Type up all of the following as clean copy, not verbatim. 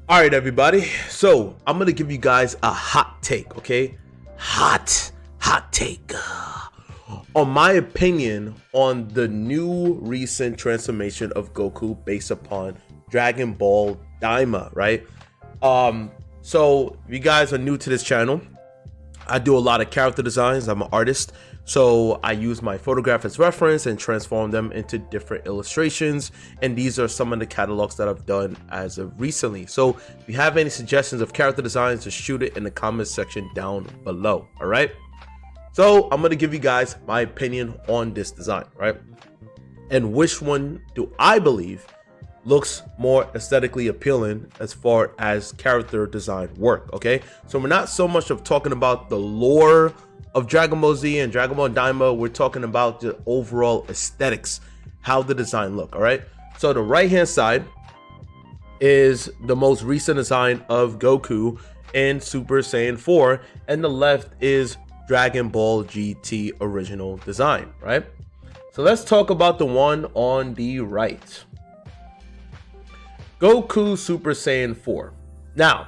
All right, everybody. So I'm gonna give you guys a hot take, okay? Hot take. On my opinion on the new recent transformation of Goku based upon Dragon Ball Daima, right? So if you guys are new to this channel, I do a lot of character designs. I'm an artist, so I use my photograph as reference and transform them into different illustrations. And these are some of the catalogs that I've done as of recently. So if you have any suggestions of character designs, just shoot it in the comments section down below. All right. So I'm gonna give you guys my opinion on this design, right? And which one do I believe looks more aesthetically appealing as far as character design work. Okay, so we're not so much of talking about the lore of Dragon Ball Z and Dragon Ball Daima. We're talking about the overall aesthetics, how the design look. All right, so the right hand side is the most recent design of Goku in Super Saiyan 4, and the left is Dragon Ball GT original design, right? So let's talk about the one on the right. Goku Super Saiyan 4. Now,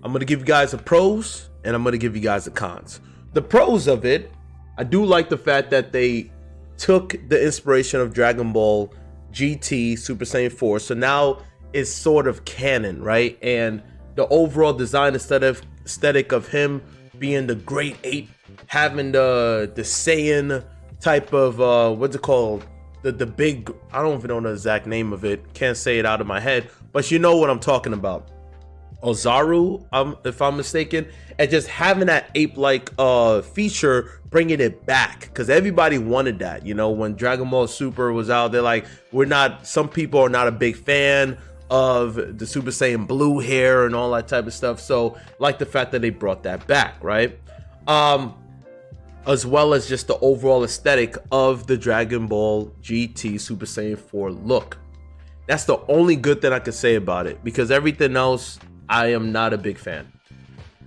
I'm going to give you guys the pros and I'm going to give you guys the cons. The pros of it, I do like the fact that they took the inspiration of Dragon Ball GT Super Saiyan 4. So now it's sort of canon, right? And the overall design aesthetic of him being the Great Ape, having the Saiyan type of, what's it called? The big, I don't even know the exact name of it, can't say it out of my head, but you know what I'm talking about. Ozaru, if I'm mistaken, and just having that ape-like feature, bringing it back, because everybody wanted that. You know, when Dragon Ball Super was out, they're like, some people are not a big fan of the Super Saiyan blue hair and all that type of stuff. So like the fact that they brought that back, right? As well as just the overall aesthetic of the Dragon Ball GT Super Saiyan 4 look. That's the only good thing I could say about it, because everything else, I am not a big fan.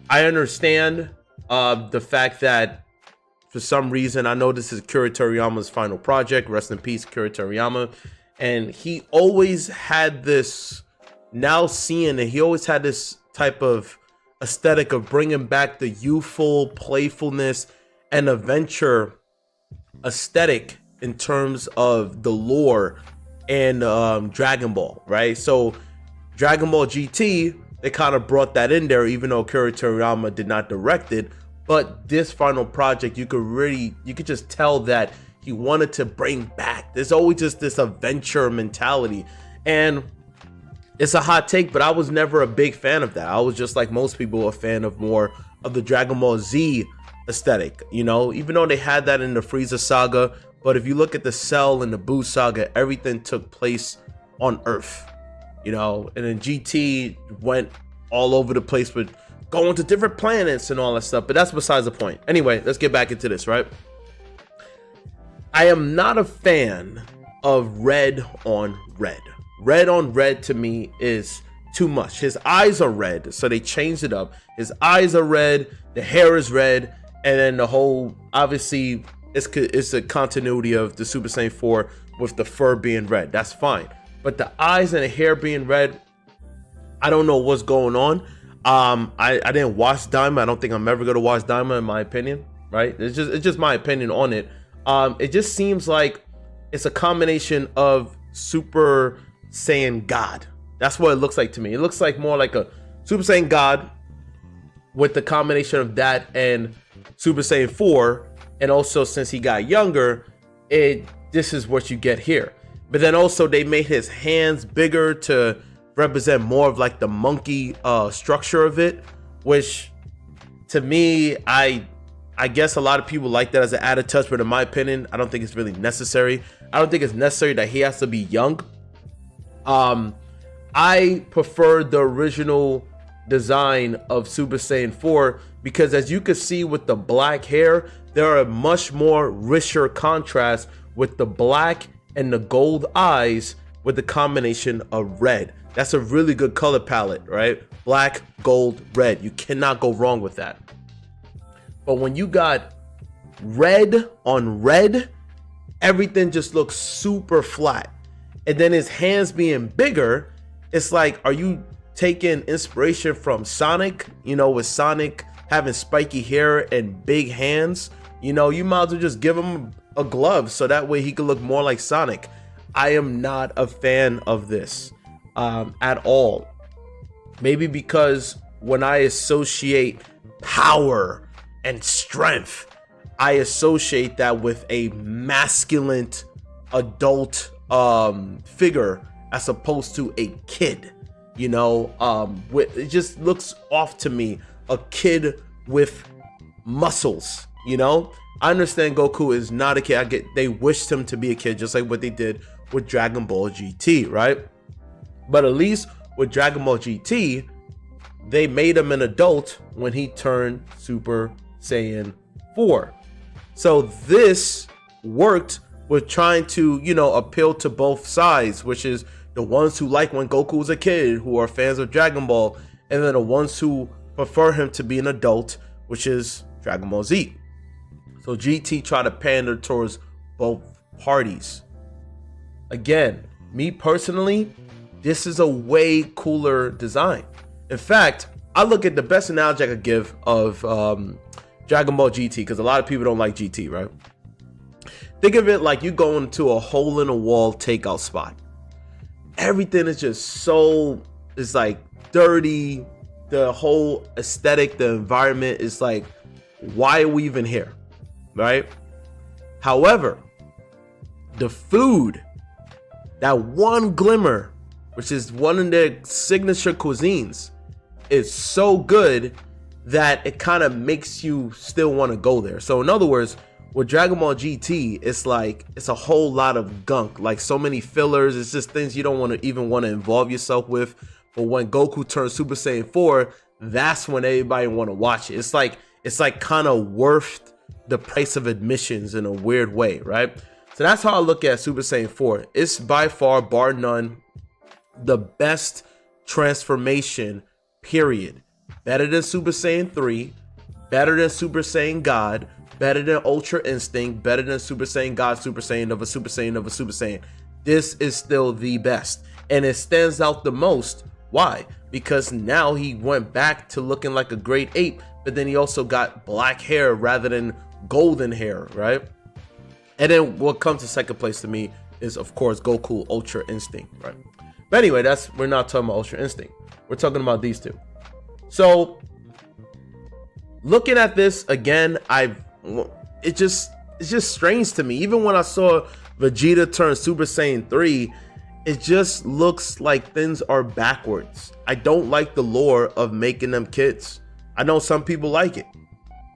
I understand the fact that for some reason, I know this is Akira Toriyama's final project, rest in peace, Akira Toriyama, and he always had this, now seeing it, he always had this type of aesthetic of bringing back the youthful playfulness and adventure aesthetic in terms of the lore and Dragon Ball, right? So Dragon Ball GT, they kind of brought that in there, even though Akira Toriyama did not direct it. But this final project, you could just tell that he wanted to bring back. There's always just this adventure mentality, and it's a hot take, but I was never a big fan of that. I was just like most people, a fan of more of the Dragon Ball Z aesthetic, you know, even though they had that in the Frieza saga. But if you look at the Cell and the Buu saga, everything took place on Earth, you know, and then GT went all over the place with going to different planets and all that stuff. But that's besides the point. Anyway, let's get back into this, right? I am not a fan of red on red. Red on red to me is too much. His eyes are red, so they changed it up. His eyes are red, the hair is red, and then the whole, obviously, it's a continuity of the Super Saiyan 4 with the fur being red. That's fine. But the eyes and the hair being red, I don't know what's going on. I didn't watch Daima. I don't think I'm ever going to watch Daima, in my opinion, right? It's just my opinion on it. It just seems like it's a combination of Super Saiyan God. That's what it looks like to me. It looks like more like a Super Saiyan God with the combination of that and Super Saiyan 4, and also since he got younger, this is what you get here. But then also they made his hands bigger to represent more of like the monkey structure of it, which to me, I guess a lot of people like that as an added touch, but in my opinion, I don't think it's really necessary. I don't think it's necessary that he has to be young. I prefer the original design of Super Saiyan 4 because, as you can see with the black hair, there are a much more richer contrast with the black and the gold eyes with the combination of red. That's a really good color palette, right? Black, gold, red. You cannot go wrong with that. But when you got red on red, everything just looks super flat. And then his hands being bigger, it's like, are you taking inspiration from Sonic, you know, with Sonic having spiky hair and big hands, you know, you might as well just give him a glove so that way he could look more like Sonic. I am not a fan of this at all. Maybe because when I associate power and strength, I associate that with a masculine adult figure as opposed to a kid, you know. It just looks off to me, a kid with muscles, you know. I understand Goku is not a kid. They wished him to be a kid, just like what they did with Dragon Ball GT, right? But at least with Dragon Ball GT, they made him an adult when he turned Super Saiyan 4. So this worked with trying to, you know, appeal to both sides, which is the ones who like when Goku was a kid, who are fans of Dragon Ball, and then the ones who prefer him to be an adult, which is Dragon Ball Z. So GT tried to pander towards both parties. Again, me personally, this is a way cooler design. In fact, I look at the best analogy I could give of Dragon Ball GT, because a lot of people don't like GT, right? Think of it like you go into a hole in a wall takeout spot. Everything is just so, it's like dirty. The whole aesthetic, the environment is like, why are we even here, right? However, the food, that one glimmer, which is one of their signature cuisines, is so good that it kind of makes you still want to go there. So in other words, with Dragon Ball GT, it's like, it's a whole lot of gunk, like so many fillers. It's just things you don't want to even want to involve yourself with. But when Goku turns Super Saiyan 4, that's when everybody want to watch it. It's like kind of worth the price of admissions in a weird way, right? So that's how I look at Super Saiyan 4. It's by far, bar none, the best transformation, period. Better than Super Saiyan 3, better than Super Saiyan God, better than Ultra Instinct, better than Super Saiyan God, Super Saiyan of a Super Saiyan of a Super Saiyan. This is still the best, and it stands out the most. Why? Because now he went back to looking like a great ape, but then he also got black hair rather than golden hair, right? And then what comes to second place to me is, of course, Goku Ultra Instinct, right? But anyway, we're not talking about Ultra Instinct. We're talking about these two. So looking at this again, it's just strange to me. Even when I saw Vegeta turn Super Saiyan 3, it just looks like things are backwards. I don't like the lore of making them kids. I know some people like it.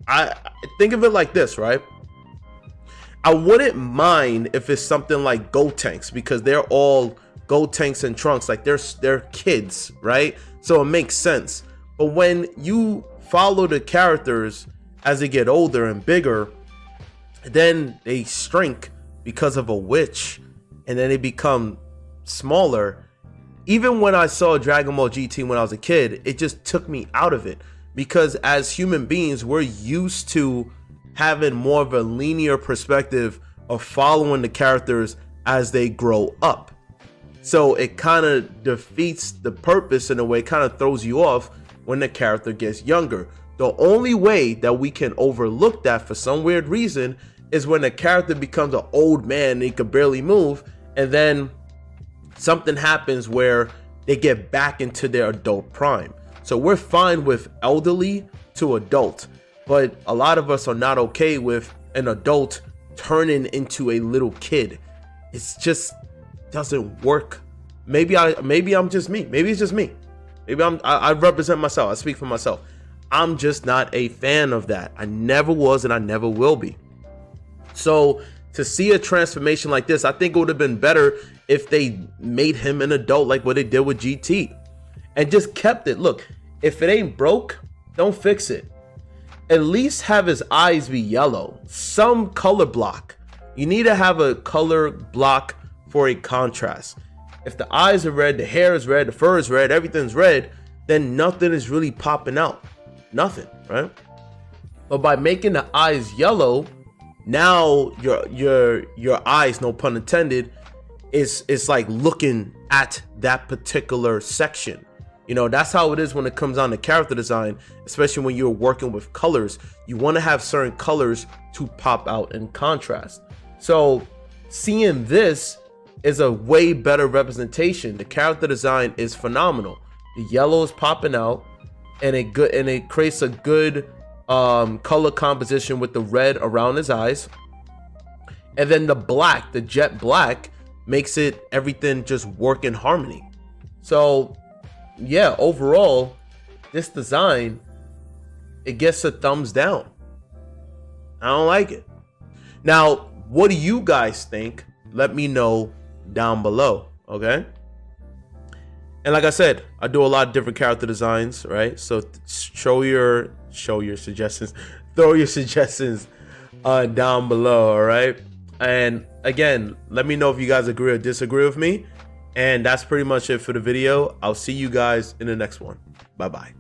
I think of it like this, right? I wouldn't mind if it's something like Gotenks, because they're all Gotenks and Trunks, like they're kids, right? So it makes sense. But when you follow the characters as they get older and bigger, then they shrink because of a witch, and then they become smaller. Even when I saw Dragon Ball GT when I was a kid, it just took me out of it, because as human beings, we're used to having more of a linear perspective of following the characters as they grow up. So it kind of defeats the purpose in a way, kind of throws you off when the character gets younger. The only way that we can overlook that for some weird reason is when the character becomes an old man and he can barely move, and then something happens where they get back into their adult prime. So we're fine with elderly to adult, but a lot of us are not okay with an adult turning into a little kid. It's just doesn't work. Maybe I'm just me. Maybe it's just me. Maybe I represent myself. I speak for myself. I'm just not a fan of that. I never was, and I never will be. So to see a transformation like this, I think it would have been better if they made him an adult like what they did with GT, and just kept it. Look, if it ain't broke, don't fix it. At least have his eyes be yellow. Some color block. You need to have a color block for a contrast. If the eyes are red, the hair is red, the fur is red, everything's red, then nothing is really popping out. Nothing, right? But by making the eyes yellow, now your eyes, no pun intended, is like looking at that particular section. You know, that's how it is when it comes on to character design, especially when you're working with colors. You want to have certain colors to pop out in contrast. So seeing this is a way better representation. The character design is phenomenal. The yellow is popping out, and it creates a good color composition with the red around his eyes. And then the black, the jet black, makes it everything just work in harmony. So yeah, overall, this design, it gets a thumbs down. I don't like it. Now, what do you guys think? Let me know down below, okay? And like I said, I do a lot of different character designs, right? So show your suggestions, throw your suggestions down below, all right? And again, let me know if you guys agree or disagree with me. And that's pretty much it for the video. I'll see you guys in the next one. Bye-bye.